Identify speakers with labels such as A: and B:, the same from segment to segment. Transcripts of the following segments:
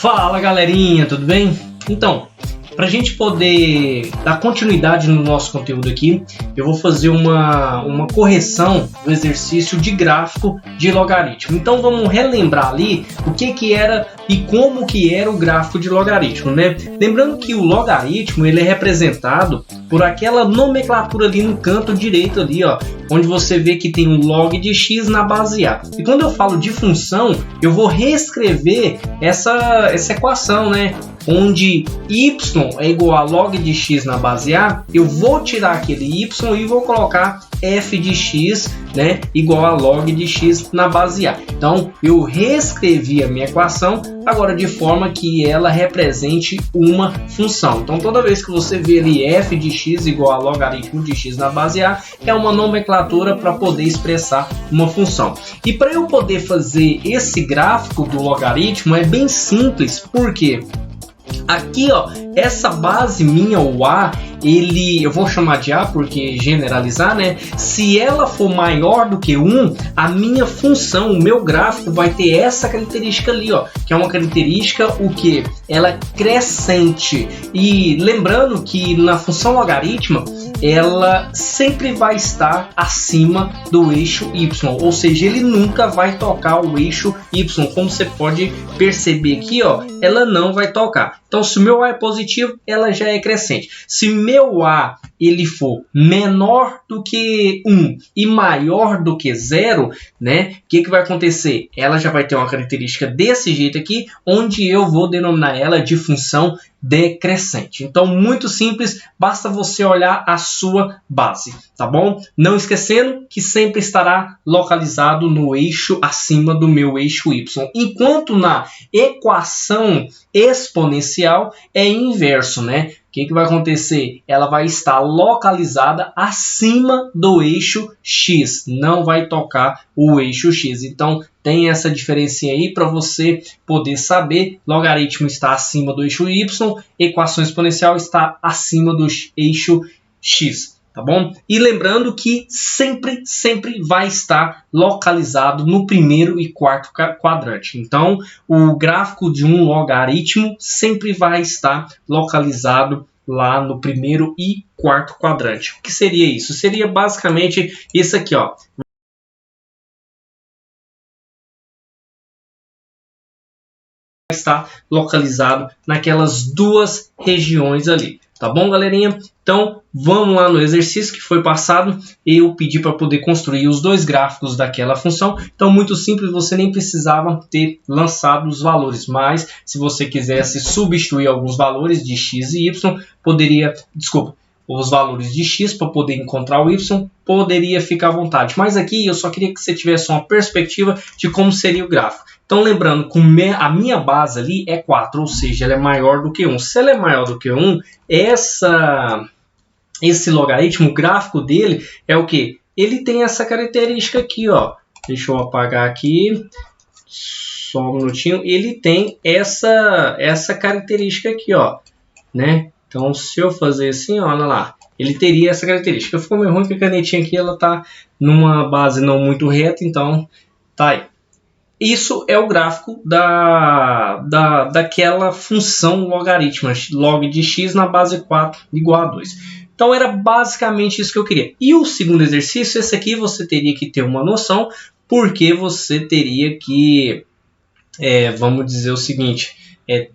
A: Fala galerinha, tudo bem? Então, para a gente poder dar continuidade no nosso conteúdo aqui, eu vou fazer uma correção do exercício de gráfico de logaritmo. Então vamos relembrar ali o que era e como que era o gráfico de logaritmo, né? Lembrando que o logaritmo ele é representado por aquela nomenclatura ali no canto direito ali, ó, onde você vê que tem um log de x na base a. E quando eu falo de função, eu vou reescrever essa equação, né? Onde y é igual a log de x na base a, eu vou tirar aquele y e vou colocar f de x, né, igual a log de x na base a. Então eu reescrevi a minha equação agora de forma que ela represente uma função. Então toda vez que você vê ali f de x igual a logaritmo de x na base a, é uma nomenclatura para poder expressar uma função. E para eu poder fazer esse gráfico do logaritmo é bem simples, porque aqui, ó, essa base minha, o a, eu vou chamar de a porque generalizar, né? Se ela for maior do que 1, a minha função, o meu gráfico vai ter essa característica ali, ó, que é uma característica o que? Ela é crescente. E lembrando que na função logaritma, ela sempre vai estar acima do eixo y, ou seja, ele nunca vai tocar o eixo y, como você pode perceber aqui, ó, ela não vai tocar. Então, se o meu a é positivo, ela já é crescente. Se meu a ele for menor do que 1 e maior do que 0, né, o que vai acontecer? Ela já vai ter uma característica desse jeito aqui, onde eu vou denominar ela de função decrescente. Então, muito simples, basta você olhar a sua base, tá bom? Não esquecendo que sempre estará localizado no eixo acima do meu eixo y, enquanto na equação exponencial é inverso, né? O que vai acontecer? Ela vai estar localizada acima do eixo x, não vai tocar o eixo x. Então, tem essa diferença aí para você poder saber. Logaritmo está acima do eixo y, equação exponencial está acima do eixo x. Tá bom? E lembrando que sempre vai estar localizado no primeiro e quarto quadrante. Então, o gráfico de um logaritmo sempre vai estar localizado lá no primeiro e quarto quadrante. O que seria isso? Seria basicamente isso aqui, ó. Está localizado naquelas duas regiões ali. Tá bom, galerinha? Então, vamos lá no exercício que foi passado. Eu pedi para poder construir os dois gráficos daquela função. Então, muito simples, você nem precisava ter lançado os valores. Mas, se você quisesse substituir alguns valores de x e y, os valores de x para poder encontrar o y, poderia ficar à vontade. Mas aqui eu só queria que você tivesse uma perspectiva de como seria o gráfico. Então, lembrando que a minha base ali é 4, ou seja, ela é maior do que 1. Se ela é maior do que 1, esse logaritmo, o gráfico dele é o que? Ele tem essa característica aqui, ó. Deixa eu apagar aqui, só um minutinho. Ele tem essa característica aqui, ó, né? Então, se eu fazer assim, ó, olha lá, ele teria essa característica. Ficou meio ruim que a canetinha aqui ela tá numa base não muito reta, então tá aí. Isso é o gráfico daquela função logarítmica, log de x na base 4 igual a 2. Então era basicamente isso que eu queria. E o segundo exercício, esse aqui você teria que ter uma noção, porque você teria que, vamos dizer o seguinte,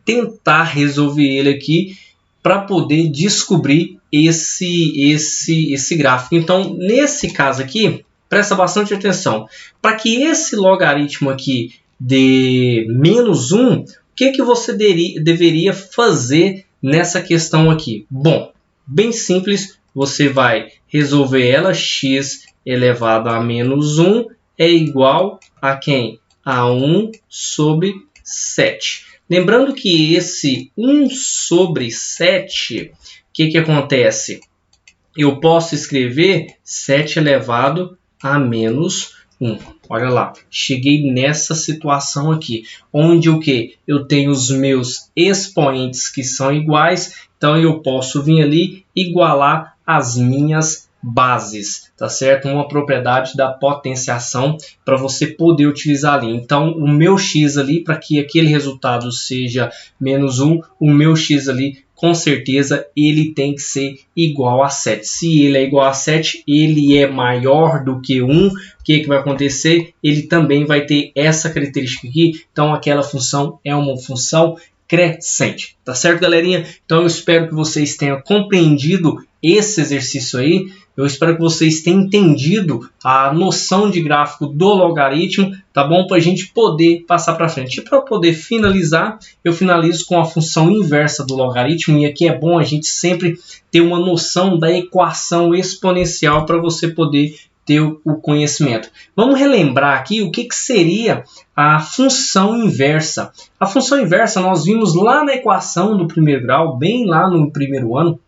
A: tentar resolver ele aqui para poder descobrir esse gráfico. Então, nesse caso aqui, presta bastante atenção. Para que esse logaritmo aqui dê menos 1, o que você deveria fazer nessa questão aqui? Bom, bem simples, você vai resolver ela, x elevado a menos 1 é igual a quem? A 1 sobre 7. Lembrando que esse 1 sobre 7, o que acontece? Eu posso escrever 7 elevado a menos 1. Olha lá, cheguei nessa situação aqui, onde o que? Eu tenho os meus expoentes que são iguais, então eu posso vir ali igualar as minhas bases, tá certo? Uma propriedade da potenciação para você poder utilizar ali. Então, o meu x ali, para que aquele resultado seja menos 1, o meu x ali, com certeza, ele tem que ser igual a 7. Se ele é igual a 7, ele é maior do que 1. O que vai acontecer? Ele também vai ter essa característica aqui. Então, aquela função é uma função crescente. Tá certo, galerinha? Então, eu espero que vocês tenham compreendido esse exercício aí. Eu espero que vocês tenham entendido a noção de gráfico do logaritmo, tá bom? Para a gente poder passar para frente. E para poder finalizar, eu finalizo com a função inversa do logaritmo. E aqui é bom a gente sempre ter uma noção da equação exponencial para você poder ter o conhecimento. Vamos relembrar aqui o que seria a função inversa. A função inversa nós vimos lá na equação do primeiro grau, bem lá no primeiro ano,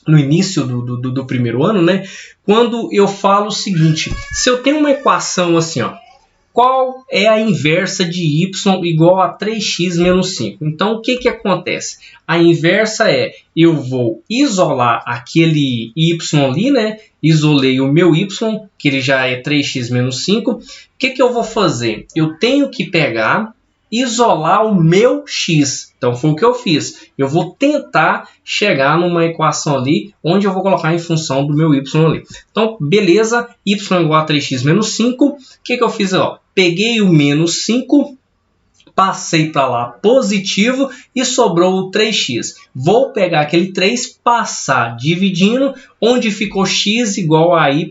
A: no início do primeiro ano, né? Quando eu falo o seguinte, se eu tenho uma equação assim, ó, qual é a inversa de y igual a 3x menos 5? Então, o que acontece? A inversa é, eu vou isolar aquele y ali, né? Isolei o meu y, que ele já é 3x menos 5. O que eu vou fazer? Eu tenho que pegar, isolar o meu x. Então, foi o que eu fiz. Eu vou tentar chegar numa equação ali, onde eu vou colocar em função do meu y ali. Então, beleza, y igual a 3x menos 5. O que eu fiz? Ó, peguei o menos 5, passei para lá positivo e sobrou o 3x. Vou pegar aquele 3, passar dividindo, onde ficou x igual a y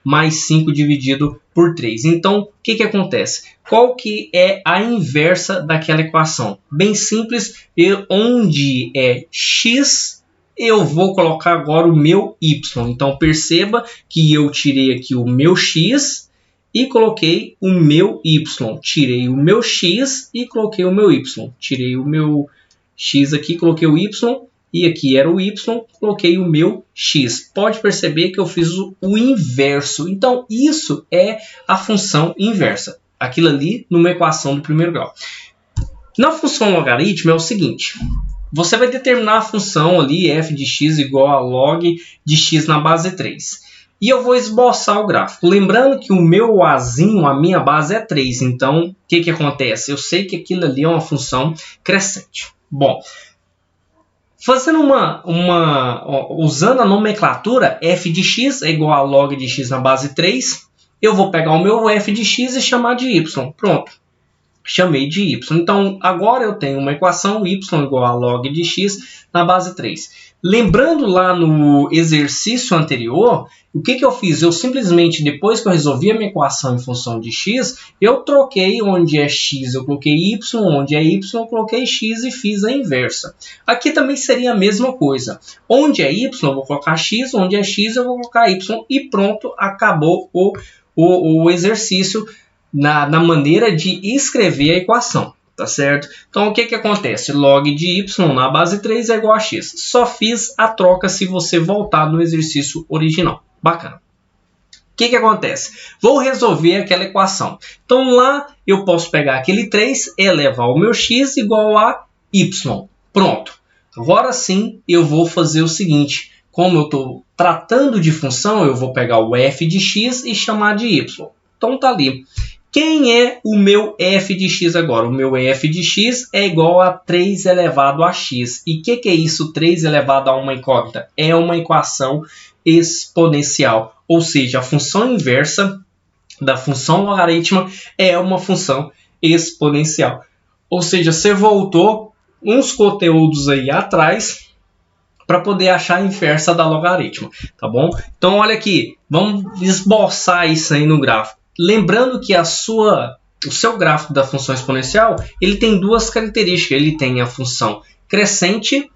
A: mais 5 dividido por 3. Então, o que acontece? Qual que é a inversa daquela equação? Bem simples, onde é x, eu vou colocar agora o meu y. Então, perceba que eu tirei aqui o meu x e coloquei o meu y. Tirei o meu x e coloquei o meu y. Tirei o meu x aqui, coloquei o y. E aqui era o y, coloquei o meu x. Pode perceber que eu fiz o inverso. Então, isso é a função inversa. Aquilo ali numa equação do primeiro grau. Na função logaritmo é o seguinte. Você vai determinar a função ali, f de x igual a log de x na base 3. E eu vou esboçar o gráfico. Lembrando que o meu azinho, a minha base é 3. Então, o que acontece? Eu sei que aquilo ali é uma função crescente. Bom, fazendo usando a nomenclatura, f de x é igual a log de x na base 3. Eu vou pegar o meu f de x e chamar de y. Pronto. Chamei de y. Então, agora eu tenho uma equação y igual a log de x na base 3. Lembrando lá no exercício anterior, o que eu fiz? Eu simplesmente, depois que eu resolvi a minha equação em função de x, eu troquei onde é x, eu coloquei y, onde é y, eu coloquei x e fiz a inversa. Aqui também seria a mesma coisa. Onde é y, eu vou colocar x, onde é x, eu vou colocar y e pronto, acabou o exercício na maneira de escrever a equação. Tá certo? Então, o que acontece? Log de y na base 3 é igual a x. Só fiz a troca se você voltar no exercício original. Bacana. O que acontece? Vou resolver aquela equação. Então, lá eu posso pegar aquele 3 e elevar o meu x igual a y. Pronto. Agora sim, eu vou fazer o seguinte. Como eu estou tratando de função, eu vou pegar o f de x e chamar de y. Então, tá ali. Quem é o meu f de x agora? O meu f de x é igual a 3 elevado a x. E o que é isso, 3 elevado a uma incógnita? É uma equação exponencial. Ou seja, a função inversa da função logarítmica é uma função exponencial. Ou seja, você voltou uns conteúdos aí atrás para poder achar a inversa da logaritma, tá bom? Então, olha aqui, vamos esboçar isso aí no gráfico. Lembrando que o seu gráfico da função exponencial, ele tem duas características. Ele tem a função crescente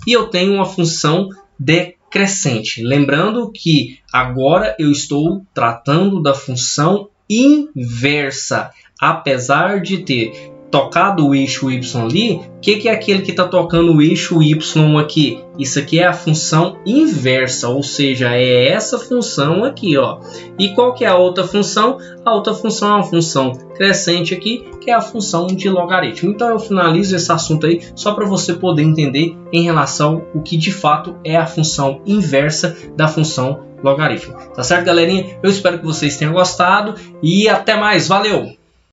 A: e eu tenho uma função decrescente. Lembrando que agora eu estou tratando da função inversa. Apesar de ter tocado o eixo y ali, o que é aquele que está tocando o eixo y aqui? Isso aqui é a função inversa, ou seja, é essa função aqui, ó. E qual que é a outra função? A outra função é uma função crescente aqui, que é a função de logaritmo. Então eu finalizo esse assunto aí só para você poder entender em relação ao que de fato é a função inversa da função logaritmo. Tá certo, galerinha? Eu espero que vocês tenham gostado e até mais. Valeu!